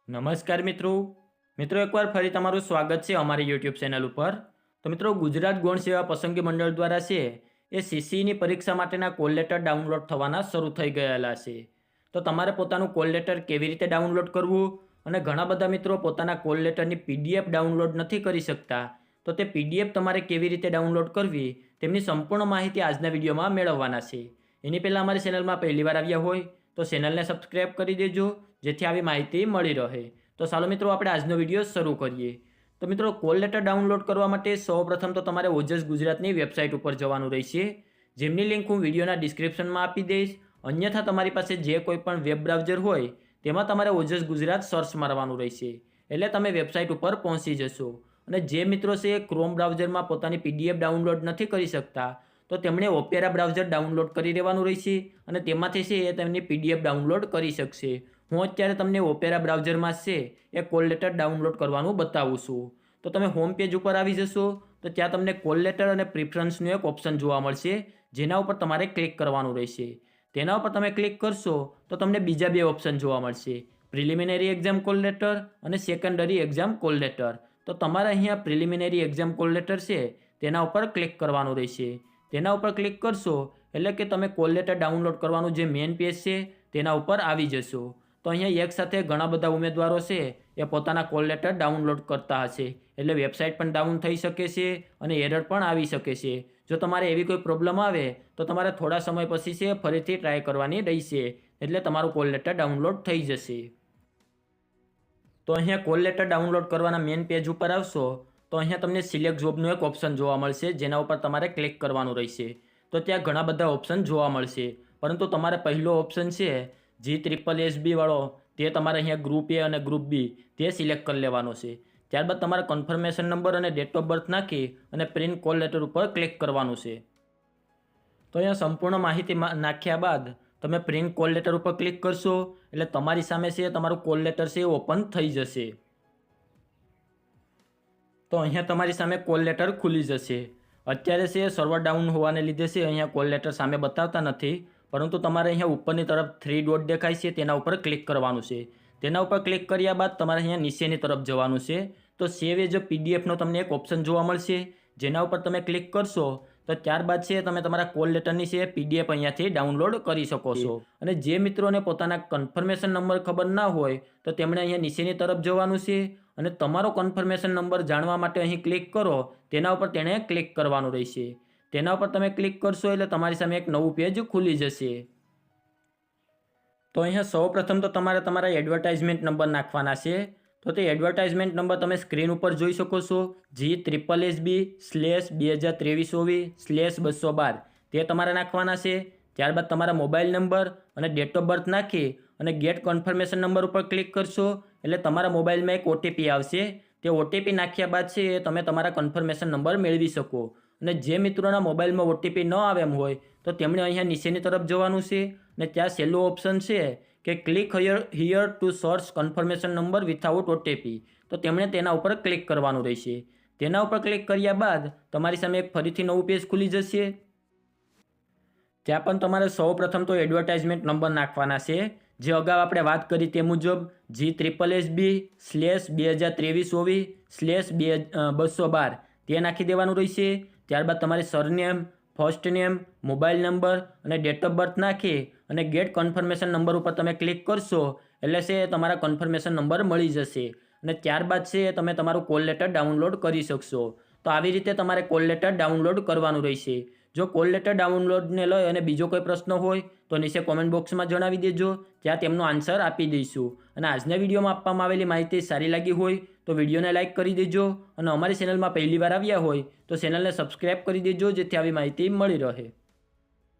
નમસ્કાર મિત્રો એકવાર ફરી તમારું સ્વાગત છે અમારી યુટ્યુબ ચેનલ ઉપર। તો મિત્રો, ગુજરાત ગૌણ સેવા પસંદગી મંડળ દ્વારા છે એ સીસીની પરીક્ષા માટેના કોલ લેટર ડાઉનલોડ થવાના શરૂ થઈ ગયેલા છે। તો તમારે પોતાનું કોલ લેટર કેવી રીતે ડાઉનલોડ કરવું અને ઘણા બધા મિત્રો પોતાના કોલ લેટરની પીડીએફ ડાઉનલોડ નથી કરી શકતા, તો તે પીડીએફ તમારે કેવી રીતે ડાઉનલોડ કરવી તેમની સંપૂર્ણ માહિતી આજના વિડીયોમાં મેળવવાના છે। એની પહેલાં અમારી ચેનલમાં પહેલીવાર આવ્યા હોય તો ચેનલને સબસ્ક્રાઈબ કરી દેજો, જેથી આવી માહિતી મળી રહે। તો ચાલો મિત્રો, આપણે આજનો વિડીયો શરૂ કરીએ। તો મિત્રો, કોલ લેટર ડાઉનલોડ કરવા માટે સૌપ્રથમ તો તમારે ઓજસ ગુજરાતની વેબસાઇટ ઉપર જવાનું રહેશે, જેમની લિંક હું વિડીયોના ડિસ્ક્રિપ્શનમાં આપી દઈશ। અન્યથા તમારી પાસે જે કોઈ પણ વેબ બ્રાઉઝર હોય તેમાં તમારે ઓજસ ગુજરાત સર્ચ મારવાનું રહેશે, એટલે તમે વેબસાઇટ ઉપર પહોંચી જશો। અને જે મિત્રો છે ક્રોમ બ્રાઉઝરમાં પોતાની પીડીએફ ડાઉનલોડ નથી કરી શકતા, તો તેમણે ઓપેરા બ્રાઉઝર ડાઉનલોડ કરી લેવાનું રહેશે અને તેમાંથી છે એ તેમની પીડીએફ ડાઉનલોડ કરી શકશે। હું અત્યારે તમને ઓપેરા બ્રાઉઝરમાં છે એ કોલ લેટર ડાઉનલોડ કરવાનું બતાવું છું। તો તમે હોમ પેજ ઉપર આવી જશો તો ત્યાં તમને કોલ લેટર અને પ્રિફરન્સનું એક ઓપ્શન જોવા મળશે, જેના ઉપર તમારે ક્લિક કરવાનું રહેશે। તેના ઉપર તમે ક્લિક કરશો તો તમને બીજા બે ઓપ્શન જોવા મળશે, પ્રિલિમિનરી એક્ઝામ કોલ લેટર અને સેકન્ડરી એક્ઝામ કોલ લેટર। તો તમારે અહીંયા પ્રિલિમિનરી એક્ઝામ કોલ લેટર છે તેના ઉપર ક્લિક કરવાનું રહેશે। તેના ઉપર ક્લિક કરશો એટલે કે તમે કોલ લેટર ડાઉનલોડ કરવાનું જે મેઇન પેજ છે તેના ઉપર આવી જશો। તો અહીંયા એક સાથે ઘણા બધા ઉમેદવારો છે એ પોતાના કોલ લેટર ડાઉનલોડ કરતા હશે, એટલે વેબસાઇટ પણ ડાઉન થઈ શકે છે અને એરર પણ આવી શકે છે। જો તમારે એવી કોઈ પ્રોબ્લેમ આવે તો તમારે થોડા સમય પછી છે ફરીથી ટ્રાય કરવાની રહેશે, એટલે તમારું કોલ લેટર ડાઉનલોડ થઈ જશે। તો અહીંયા કોલ લેટર ડાઉનલોડ કરવાના મેઇન પેજ ઉપર આવશો તો અહીંયા તમને સિલેક્ટ જોબનું એક ઓપ્શન જોવા મળશે, જેના ઉપર તમારે ક્લિક કરવાનું રહેશે। તો ત્યાં ઘણા બધા ઓપ્શન જોવા મળશે, પરંતુ તમારે પહેલો ઓપ્શન છે G SSB વાળો, તે તમારે અહીંયા ગ્રુપ એ અને ગ્રુપ બી તે સિલેક્ટ કરી લેવાનો છે। ત્યારબાદ તમારે કન્ફર્મેશન નંબર અને ડેટ ઓફ બર્થ નાખી અને પ્રિન્ટ કોલ લેટર ઉપર ક્લિક કરવાનું છે। તો અહીંયા સંપૂર્ણ માહિતી નાખ્યા બાદ તમે પ્રિન્ટ કોલ લેટર ઉપર ક્લિક કરશો એટલે તમારી સામે છે તમારું કોલ લેટર છે ઓપન થઈ જશે। તો અહીંયા તમારી સામે કોલ લેટર ખુલી જશે। અત્યારે છે સર્વર ડાઉન હોવાને લીધે છે અહીંયા કોલ લેટર સામે બતાવતા નથી, પરંતુ તમારે અહીંયા ઉપરની તરફ 3 ડોટ દેખાય છે તેના ઉપર ક્લિક કરવાનું છે। તેના ઉપર ક્લિક કર્યા બાદ તમારે અહીંયા નીચેની તરફ જવાનું છે। તો સેવ એઝ અ પીડીએફનો તમને એક ઓપ્શન જોવા મળશે, જેના ઉપર તમે ક્લિક કરશો તો ત્યારબાદ છે તમે તમારા કોલ લેટરની છે પીડીએફ અહીંયાથી ડાઉનલોડ કરી શકો છો। અને જે મિત્રોને પોતાના કન્ફર્મેશન નંબર ખબર ના હોય તો તેમણે અહીંયા નીચેની તરફ જવાનું છે અને તમારો કન્ફર્મેશન નંબર જાણવા માટે અહીં ક્લિક કરો, તેના ઉપર તેણે ક્લિક કરવાનું રહેશે। તેના ઉપર તમે ક્લિક કરશો એટલે તમારી સામે એક નવું પેજ ખુલી જશે। તો અહીંયા સૌપ્રથમ તો તમારે તમારા એડવર્ટાઇઝમેન્ટ નંબર નાખવાના છે। તો તે એડવર્ટાઇઝમેન્ટ નંબર તમે સ્ક્રીન ઉપર જોઈ શકો છો, G SSB/2023/212 તે તમારે નાખવાના છે। ત્યારબાદ તમારા મોબાઈલ નંબર અને ડેટ ઓફ બર્થ નાખી અને ગેટ કન્ફર્મેશન નંબર ઉપર ક્લિક કરશો એટલે તમારા મોબાઈલમાં એક ઓટીપી આવશે। તે ઓટીપી નાખ્યા બાદ છે તમે તમારા કન્ફર્મેશન નંબર મેળવી શકો। અને જે મિત્રોના મોબાઈલમાં ઓટીપી ન આવે એમ હોય તો તેમણે અહીંયા નીચેની તરફ જવાનું છે અને ત્યાં છેલ્લું ઓપ્શન છે કે click here two search confirmation number without OTP, તો તેમણે તેના ઉપર ક્લિક કરવાનું રહેશે। તેના ઉપર ક્લિક કર્યા બાદ તમારી સામે એક ફરીથી નવું પેજ ખુલી જશે। ત્યાં પણ તમારે સૌપ્રથમ તો એડવર્ટાઇઝમેન્ટ નંબર નાખવાના છે, જે અગાઉ આપણે વાત કરી તે મુજબ G SSB/2023/212 તે નાખી દેવાનું રહેશે। ત્યારબાદ તમારે surname, first name, mobile number અને ડેટ ઓફ બર્થ નાખી અને ગેટ કન્ફર્મેશન નંબર ઉપર તમે ક્લિક કરશો એટલે છે તમારા કન્ફર્મેશન નંબર મળી જશે અને ત્યારબાદ છે તમે તમારું કોલ લેટર ડાઉનલોડ કરી શકશો। તો આવી રીતે તમારે કોલ લેટર ડાઉનલોડ કરવાનું રહેશે। જો કોલ લેટર ડાઉનલોડને લઈ અને બીજો કોઈ પ્રશ્ન હોય તો નીચે કોમેન્ટ બોક્સમાં જણાવી દેજો, ત્યાં તેમનો આન્સર આપી દઈશું। અને આજના વિડીયોમાં આપવામાં આવેલી માહિતી સારી લાગી હોય તો વિડીયોને લાઇક કરી દેજો અને અમારી ચેનલમાં પહેલીવાર આવ્યા હોય તો ચેનલને સબસ્ક્રાઈબ કરી દેજો, જેથી આવી માહિતી મળી રહે।